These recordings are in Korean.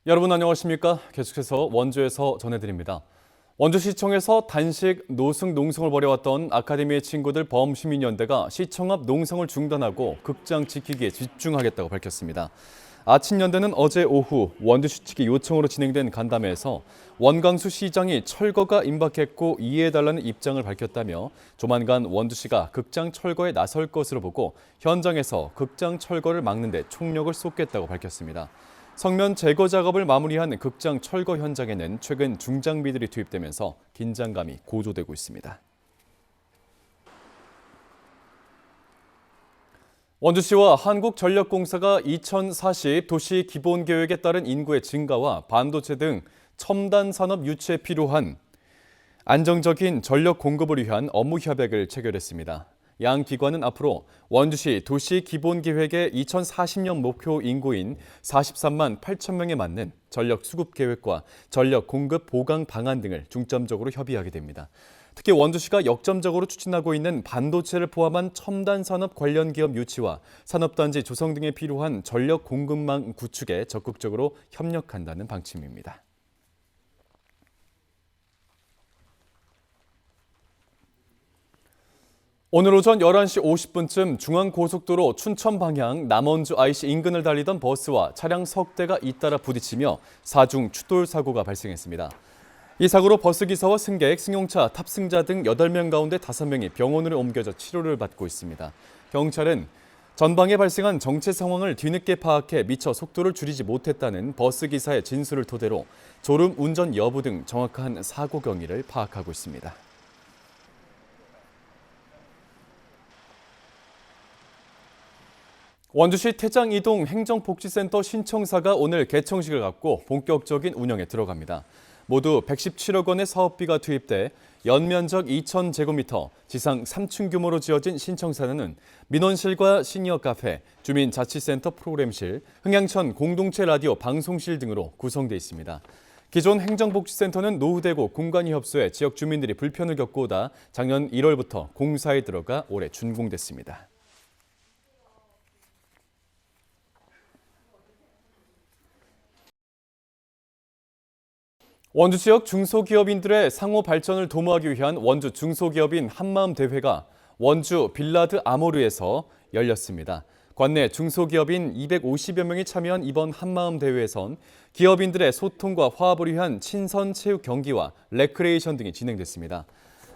여러분 안녕하십니까? 계속해서 원주에서 전해드립니다. 원주시청에서 단식, 노숙, 농성을 벌여왔던 아카데미의 친구들 범시민연대가 시청 앞 농성을 중단하고 극장 지키기에 집중하겠다고 밝혔습니다. 아침연대는 어제 오후 원주시 측의 요청으로 진행된 간담회에서 원광수 시장이 철거가 임박했고 이해해달라는 입장을 밝혔다며 조만간 원주시가 극장 철거에 나설 것으로 보고 현장에서 극장 철거를 막는 데 총력을 쏟겠다고 밝혔습니다. 성면 제거 작업을 마무리한 극장 철거 현장에는 최근 중장비들이 투입되면서 긴장감이 고조되고 있습니다. 원주시와 한국전력공사가 2040 도시 기본계획에 따른 인구의 증가와 반도체 등 첨단 산업 유치에 필요한 안정적인 전력 공급을 위한 업무 협약을 체결했습니다. 양 기관은 앞으로 원주시 도시기본계획의 2040년 목표 인구인 43만 8천 명에 맞는 전력 수급 계획과 전력 공급 보강 방안 등을 중점적으로 협의하게 됩니다. 특히 원주시가 역점적으로 추진하고 있는 반도체를 포함한 첨단 산업 관련 기업 유치와 산업단지 조성 등에 필요한 전력 공급망 구축에 적극적으로 협력한다는 방침입니다. 오늘 오전 11시 50분쯤 중앙고속도로 춘천 방향 남원주 IC 인근을 달리던 버스와 차량 석 대가 잇따라 부딪히며 사중 추돌 사고가 발생했습니다. 이 사고로 버스기사와 승객, 승용차 탑승자 등 8명 가운데 5명이 병원으로 옮겨져 치료를 받고 있습니다. 경찰은 전방에 발생한 정체 상황을 뒤늦게 파악해 미처 속도를 줄이지 못했다는 버스기사의 진술을 토대로 졸음 운전 여부 등 정확한 사고 경위를 파악하고 있습니다. 원주시 태장이동 행정복지센터 신청사가 오늘 개청식을 갖고 본격적인 운영에 들어갑니다. 모두 117억 원의 사업비가 투입돼 연면적 2,000제곱미터, 지상 3층 규모로 지어진 신청사는 민원실과 시니어 카페, 주민자치센터 프로그램실, 흥양천 공동체 라디오 방송실 등으로 구성돼 있습니다. 기존 행정복지센터는 노후되고 공간이 협소해 지역 주민들이 불편을 겪고 오다 작년 1월부터 공사에 들어가 올해 준공됐습니다. 원주 지역 중소기업인들의 상호 발전을 도모하기 위한 원주 중소기업인 한마음 대회가 원주 빌라드 아모르에서 열렸습니다. 관내 중소기업인 250여 명이 참여한 이번 한마음 대회에선 기업인들의 소통과 화합을 위한 친선 체육 경기와 레크레이션 등이 진행됐습니다.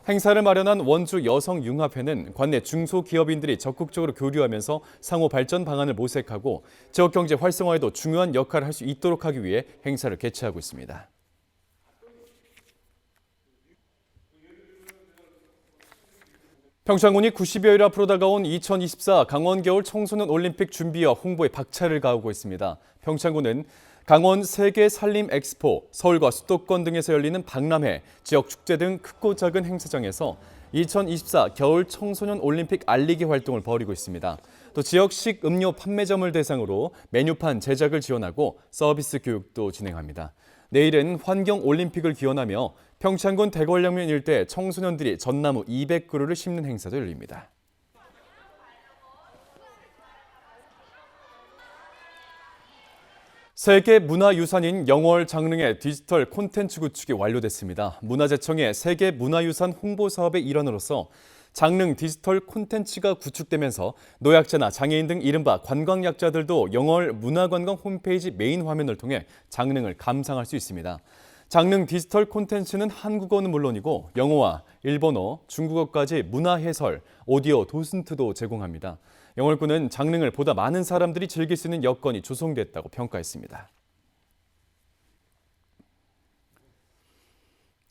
행사를 마련한 원주 여성융합회는 관내 중소기업인들이 적극적으로 교류하면서 상호 발전 방안을 모색하고 지역경제 활성화에도 중요한 역할을 할 수 있도록 하기 위해 행사를 개최하고 있습니다. 평창군이 90여일 앞으로 다가온 2024 강원 겨울 청소년 올림픽 준비와 홍보에 박차를 가하고 있습니다. 평창군은 강원 세계 산림 엑스포, 서울과 수도권 등에서 열리는 박람회, 지역 축제 등 크고 작은 행사장에서 2024 겨울 청소년 올림픽 알리기 활동을 벌이고 있습니다. 또 지역식 음료 판매점을 대상으로 메뉴판 제작을 지원하고 서비스 교육도 진행합니다. 내일은 환경올림픽을 기원하며 평창군 대관령면 일대 청소년들이 전나무 200그루를 심는 행사도 열립니다. 세계 문화유산인 영월 장릉의 디지털 콘텐츠 구축이 완료됐습니다. 문화재청의 세계 문화유산 홍보 사업의 일환으로서 장릉 디지털 콘텐츠가 구축되면서 노약자나 장애인 등 이른바 관광약자들도 영월 문화관광 홈페이지 메인 화면을 통해 장릉을 감상할 수 있습니다. 장릉 디지털 콘텐츠는 한국어는 물론이고 영어와 일본어, 중국어까지 문화 해설, 오디오 도슨트도 제공합니다. 영월군은 장릉을 보다 많은 사람들이 즐길 수 있는 여건이 조성됐다고 평가했습니다.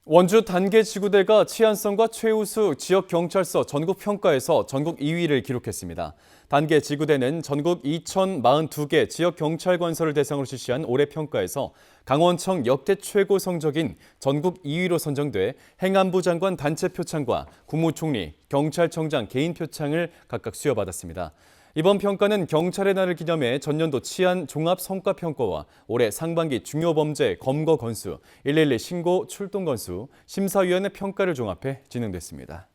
원주 단계지구대가 치안성과 최우수 지역경찰서 전국평가에서 전국 2위를 기록했습니다. 단계지구대는 전국 2,042개 지역경찰관서를 대상으로 실시한 올해 평가에서 강원청 역대 최고 성적인 전국 2위로 선정돼 행안부 장관 단체 표창과 국무총리, 경찰청장 개인 표창을 각각 수여받았습니다. 이번 평가는 경찰의 날을 기념해 전년도 치안 종합성과평가와 올해 상반기 중요범죄 검거 건수, 112 신고 출동 건수, 심사위원회 평가를 종합해 진행됐습니다.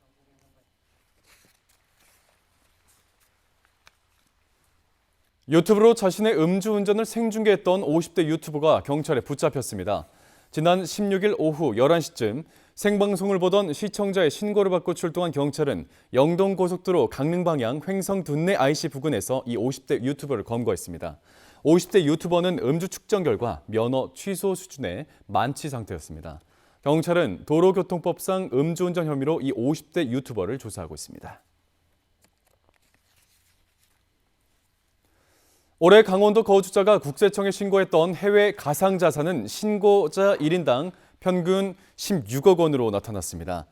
유튜브로 자신의 음주운전을 생중계했던 50대 유튜버가 경찰에 붙잡혔습니다. 지난 16일 오후 11시쯤 생방송을 보던 시청자의 신고를 받고 출동한 경찰은 영동고속도로 강릉 방향 횡성 둔내 IC 부근에서 이 50대 유튜버를 검거했습니다. 50대 유튜버는 음주 측정 결과 면허 취소 수준의 만취 상태였습니다. 경찰은 도로교통법상 음주운전 혐의로 이 50대 유튜버를 조사하고 있습니다. 올해 강원도 거주자가 국세청에 신고했던 해외 가상자산은 신고자 1인당 평균 16억 원으로 나타났습니다.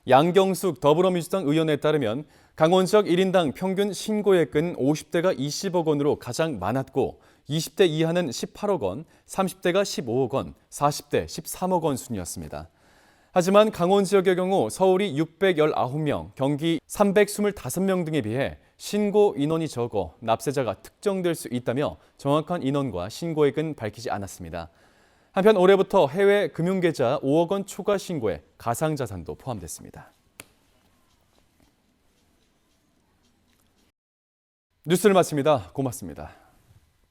양경숙 더불어민주당 의원에 따르면 강원 지역 1인당 평균 신고액은 50대가 20억 원으로 가장 많았고 20대 이하는 18억 원, 30대가 15억 원, 40대 13억 원 순이었습니다. 하지만 강원 지역의 경우 서울이 619명, 경기 325명 등에 비해 신고 인원이 적어 납세자가 특정될 수 있다며 정확한 인원과 신고액은 밝히지 않았습니다. 한편 올해부터 해외 금융계좌 5억 원 초과 신고에 가상자산도 포함됐습니다. 뉴스를 마칩니다. 고맙습니다.